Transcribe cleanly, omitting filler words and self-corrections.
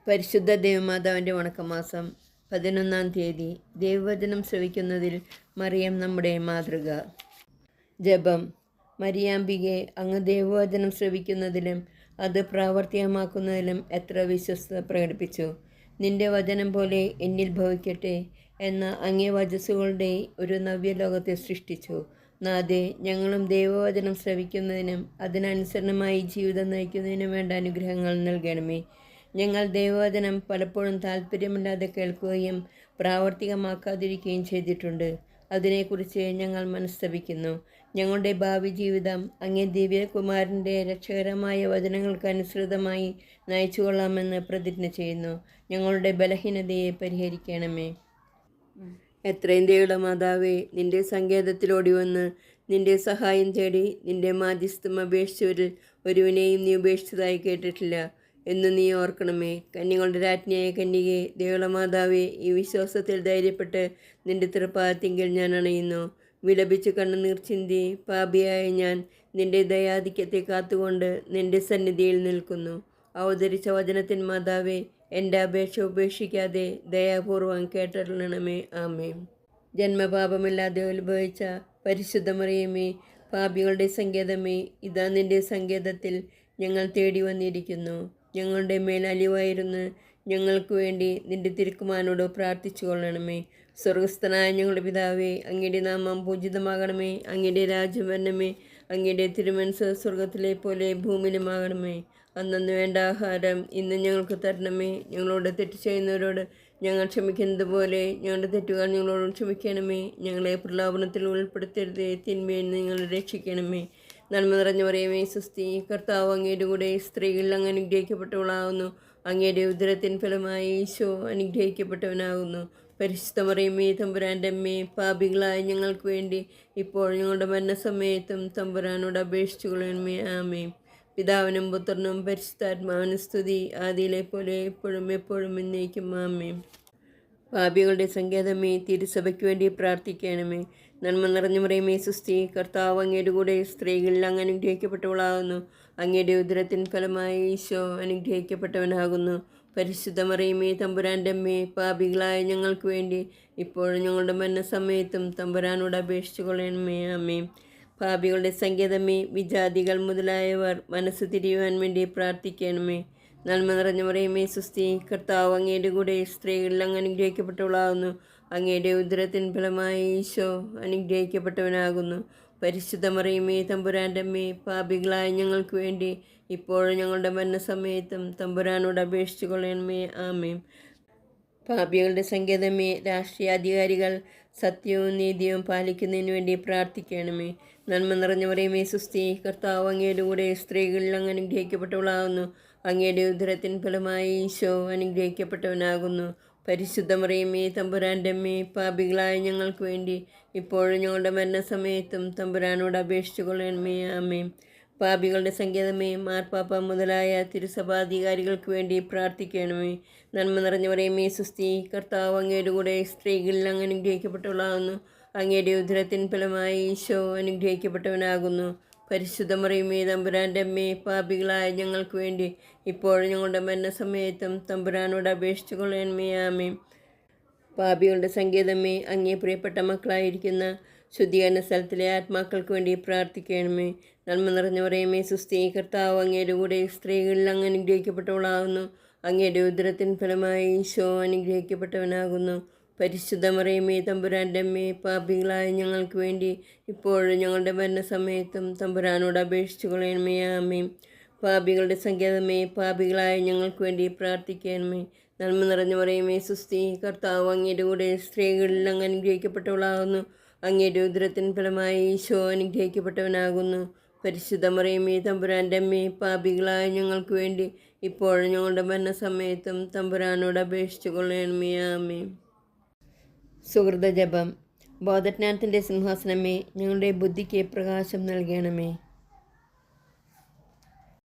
പരിശുദ്ധ ദേവമാതാവിൻ്റെ വണക്കമാസം 11-ാം തീയതി. ദൈവവചനം ശ്രവിക്കുന്നതിൽ മറിയം നമ്മുടെ മാതൃക. ജപം. മരിയാമ്പികെ, അങ്ങ് ദൈവവചനം ശ്രവിക്കുന്നതിലും അത് പ്രാവർത്തികമാക്കുന്നതിലും എത്ര വിശ്വസ്തത പ്രകടിപ്പിച്ചു. നിന്റെ വചനം പോലെ എന്നിൽ ഭവിക്കട്ടെ എന്ന അങ്ങേ വചസ്സുകളുടെ ഒരു നവ്യലോകത്തെ സൃഷ്ടിച്ചു. നാഥേ, ഞങ്ങളും ദൈവവചനം ശ്രവിക്കുന്നതിനും അതിനനുസരണമായി ജീവിതം നയിക്കുന്നതിനും വേണ്ട അനുഗ്രഹങ്ങൾ നൽകണമേ. ഞങ്ങൾ ദൈവവചനം പലപ്പോഴും താല്പര്യമില്ലാതെ കേൾക്കുകയും പ്രാവർത്തികമാക്കാതിരിക്കുകയും ചെയ്തിട്ടുണ്ട്. അതിനെക്കുറിച്ച് ഞങ്ങൾ മനസ്തപിക്കുന്നു. ഞങ്ങളുടെ ഭാവി ജീവിതം അങ്ങേ ദിവ്യകുമാരൻ്റെ രക്ഷകരമായ വചനങ്ങൾക്ക് അനുസൃതമായി നയിച്ചുകൊള്ളാമെന്ന് പ്രതിജ്ഞ ചെയ്യുന്നു. ഞങ്ങളുടെ ബലഹീനതയെ പരിഹരിക്കണമേ. എത്രയും ദയുള്ള മാതാവേ, നിന്റെ സങ്കേതത്തിലോടി വന്ന് നിന്റെ സഹായം തേടി നിന്റെ മാധ്യസ്ഥം അപേക്ഷിച്ചവരിൽ ഒരുവിനെയും നീ ഉപേക്ഷിച്ചതായി കേട്ടിട്ടില്ല എന്ന് നീ ഓർക്കണമേ. കന്യകളുടെ രാജ്ഞിയായ കന്യകെ, ദൈവമാതാവേ, ഈ വിശ്വാസത്തിൽ ധൈര്യപ്പെട്ട് നിന്റെ തൃപ്പാദത്തിങ്കിൽ ഞാൻ അണയുന്നു. വിലപിച്ച് കണ്ണുനീർ ചിന്തി പാപിയായ ഞാൻ നിന്റെ ദയാധിക്യത്തെ കാത്തുകൊണ്ട് നിന്റെ സന്നിധിയിൽ നിൽക്കുന്നു. അവതരിച്ച വചനത്തിൻ മാതാവേ, എൻ്റെ അപേക്ഷ ഉപേക്ഷിക്കാതെ ദയാപൂർവം കേട്ടരുളണമേ. ആമേൻ. ജന്മപാപമില്ലാതെ ഉത്ഭവിച്ച പരിശുദ്ധ മറിയമേ, പാപികളുടെ സങ്കേതമേ, ഇതാ നിന്റെ സങ്കേതത്തിൽ ഞങ്ങൾ തേടി വന്നിരിക്കുന്നു. ഞങ്ങളുടെ മേൽ അലിവായിരുന്നു ഞങ്ങൾക്ക് വേണ്ടി നിന്റെ തിരുക്കുമാരനോട് പ്രാർത്ഥിച്ചു കൊള്ളണമേ. സ്വർഗസ്ഥനായ ഞങ്ങളുടെ പിതാവേ, അങ്ങയുടെ നാമം പൂജിതമാകണമേ. അങ്ങയുടെ രാജ്യം വരണമേ. അങ്ങയുടെ തിരുമനസ്സ് സ്വർഗത്തിലെ പോലെ ഭൂമിയിലുമാകണമേ. അന്നു വേണ്ട ആഹാരം ഇന്ന് ഞങ്ങൾക്ക് തരണമേ. ഞങ്ങളോട് തെറ്റ് ചെയ്യുന്നവരോട് ഞങ്ങൾ ക്ഷമിക്കുന്നത് പോലെ ഞങ്ങളുടെ തെറ്റുകൾ ഞങ്ങളോട് ക്ഷമിക്കണമേ. ഞങ്ങളെ പ്രലോഭനത്തിൽ ഉൾപ്പെടുത്തരുതേ, തിന്മയിൽ ഞങ്ങളെ രക്ഷിക്കണമേ. നന്മ നിറഞ്ഞ മറിയമേ, സ്വസ്തി, കർത്താവ് അങ്ങയുടെ കൂടെ സ്ത്രീകളിൽ അങ്ങ് അനുഗ്രഹിക്കപ്പെട്ടവളാകുന്നു. അങ്ങയുടെ ഉദരത്തിൻ ഫലമായി ഈശോ അനുഗ്രഹിക്കപ്പെട്ടവനാകുന്നു. പരിശുദ്ധ മറിയമേ, തമ്പുരാൻ്റെ അമ്മേ, പാപികളായ ഞങ്ങൾക്ക് വേണ്ടി ഇപ്പോൾ ഞങ്ങളുടെ മരണസമയത്തും തമ്പുരാനോട് അപേക്ഷിച്ചു കൊള്ളണമേ. ആമേൻ. പിതാവിനും പുത്രനും പരിശുദ്ധാത്മാവിനും സ്തുതി, ആദിയിലെ പോലെ എപ്പോഴും എപ്പോഴും എന്നേക്കും. ആമേൻ. പാപികളുടെ സങ്കേതമേ, തിരുസഭയ്ക്ക് വേണ്ടി പ്രാർത്ഥിക്കണമേ. നന്മ നിറഞ്ഞ മറിയമേ, സ്വസ്തി, കർത്താവ് അങ്ങയുടെ കൂടെ സ്ത്രീകളിൽ അങ്ങ് അനുഗ്രഹിക്കപ്പെട്ടവളാകുന്നു. അങ്ങയുടെ ഉദരത്തിൻ ഫലമായി ഈശോ അനുഗ്രഹിക്കപ്പെട്ടവനാകുന്നു. പരിശുദ്ധ മറിയമേ, തമ്പുരാൻ്റെ അമ്മേ, പാപികളായ ഞങ്ങൾക്ക് വേണ്ടി ഇപ്പോഴും ഞങ്ങളുടെ മരണസമയത്തും തമ്പുരാനോട് അപേക്ഷിച്ചു കൊള്ളണമേ. ആമേൻ. പാപികളുടെ സങ്കേതമേ, വിജാതികൾ മുതലായവർ മനസ്സ് തിരിയുവാൻ വേണ്ടി പ്രാർത്ഥിക്കണമേ. നന്മ നിറഞ്ഞ മറിയമേ, സ്വസ്തി, കർത്താവ് അങ്ങയുടെ കൂടെ സ്ത്രീകളിൽ അങ്ങ് അനുഗ്രഹിക്കപ്പെട്ടവളാകുന്നു. അങ്ങയുടെ ഉദരത്തിൻ ഫലമായി ഈശോ അനുഗ്രഹിക്കപ്പെട്ടവനാകുന്നു. പരിശുദ്ധ മറിയമേ, തമ്പുരാൻ്റെ അമ്മേ, പാപികളായ ഞങ്ങൾക്ക് വേണ്ടി ഇപ്പോഴും ഞങ്ങളുടെ മരണസമയത്തും തമ്പുരാനോട് അപേക്ഷിച്ചു കൊള്ളണമേ. ആമേൻ. പാപികളുടെ സങ്കേതമേ, രാഷ്ട്രീയാധികാരികൾ സത്യവും നീതിയും പാലിക്കുന്നതിന് വേണ്ടി പ്രാർത്ഥിക്കണമേ. നന്മ നിറഞ്ഞ മറിയമേ, സ്വസ്തി, കർത്താവ് അങ്ങയുടെ കൂടെ സ്ത്രീകളിൽ അങ്ങ് അനുഗ്രഹിക്കപ്പെട്ടവളാകുന്നു. അങ്ങയുടെ ഉദരത്തിൻ ഫലമായി ഈശോ അനുഗ്രഹിക്കപ്പെട്ടവനാകുന്നു. പരിശുദ്ധ മറിയമേ, തമ്പുരാൻ്റെ അമ്മേ, പാപികളായ ഞങ്ങൾക്ക് വേണ്ടി ഇപ്പോഴും ഞങ്ങളുടെ മരണസമയത്തും തമ്പുരാനോട് അപേക്ഷിച്ചു കൊള്ളണമേ. ആമേൻ. പാപികളുടെ സങ്കേതമേ, മാർപ്പാപ്പ മുതലായ തിരുസഭാധികാരികൾക്ക് വേണ്ടി പ്രാർത്ഥിക്കണമേ. നന്മ നിറഞ്ഞ മറിയമേ, സ്വസ്തി, കർത്താവ് അങ്ങയുടെ കൂടെ സ്ത്രീകളിൽ അങ്ങ് അനുഗ്രഹിക്കപ്പെട്ടവളാകുന്നു. അങ്ങയുടെ ഉദരത്തിൻ ഫലമായി ഈശോ അനുഗ്രഹിക്കപ്പെട്ടവനാകുന്നു. പരിശുദ്ധ മറിയമേ, തമ്പുരാൻ്റെ അമ്മേ, പാപികളായ ഞങ്ങൾക്ക് വേണ്ടി ഇപ്പോഴും ഞങ്ങളുടെ മരണസമയത്തും തമ്പുരാനോട് അപേക്ഷിച്ചു കൊള്ളണമേ. ആമേൻ. പാപികളുടെ സങ്കേതമേ, അങ്ങേ പ്രിയപ്പെട്ട മക്കളായിരിക്കുന്ന ശുദ്ധീകരണ സ്ഥലത്തിലെ ആത്മാക്കൾക്ക് വേണ്ടി പ്രാർത്ഥിക്കണമേ. നന്മ നിറഞ്ഞ മറിയമേ, സ്വസ്തി, കർത്താവ് അങ്ങയുടെ കൂടെ സ്ത്രീകളിൽ അങ്ങ് അനുഗ്രഹിക്കപ്പെട്ടവളാകുന്നു. അങ്ങയുടെ ഉദരത്തിൻ ഫലമായി ഈശോ അനുഗ്രഹിക്കപ്പെട്ടവനാകുന്നു. പരിശുദ്ധ മറിയമേ, തമ്പുരാൻ്റെ അമ്മേ, പാപികളായ ഞങ്ങൾക്ക് വേണ്ടി ഇപ്പോഴും ഞങ്ങളുടെ മരണസമയത്തും തമ്പുരാനോട് അപേക്ഷിച്ചു കൊള്ളണമേ. ആമേൻ. പാപികളുടെ സങ്കേതമേ, പാപികളായ ഞങ്ങൾക്ക് വേണ്ടി പ്രാർത്ഥിക്കണമേ. നന്മ നിറഞ്ഞ മറിയമേ, സ്വസ്തി, കർത്താവ് അങ്ങയുടെ കൂടെ സ്ത്രീകളിൽ അങ്ങ് അനുഗ്രഹിക്കപ്പെട്ടവളാകുന്നു. അങ്ങയുടെ ഉദരത്തിൻ ഫലമായി ഈശോ അനുഗ്രഹിക്കപ്പെട്ടവനാകുന്നു. പരിശുദ്ധ മറിയമേ, തമ്പുരാൻ്റെ അമ്മേ, പാപികളായ ഞങ്ങൾക്ക് വേണ്ടി ഇപ്പോഴും ഞങ്ങളുടെ മരണസമയത്തും തമ്പുരാനോട് അപേക്ഷിച്ചു കൊള്ളണമേ. ആമേൻ. സുഹൃത ജപം. ബോധജ്ഞാനത്തിൻ്റെ സിംഹാസനമേ, ഞങ്ങളുടെ ബുദ്ധിക്ക് പ്രകാശം നൽകണമേ.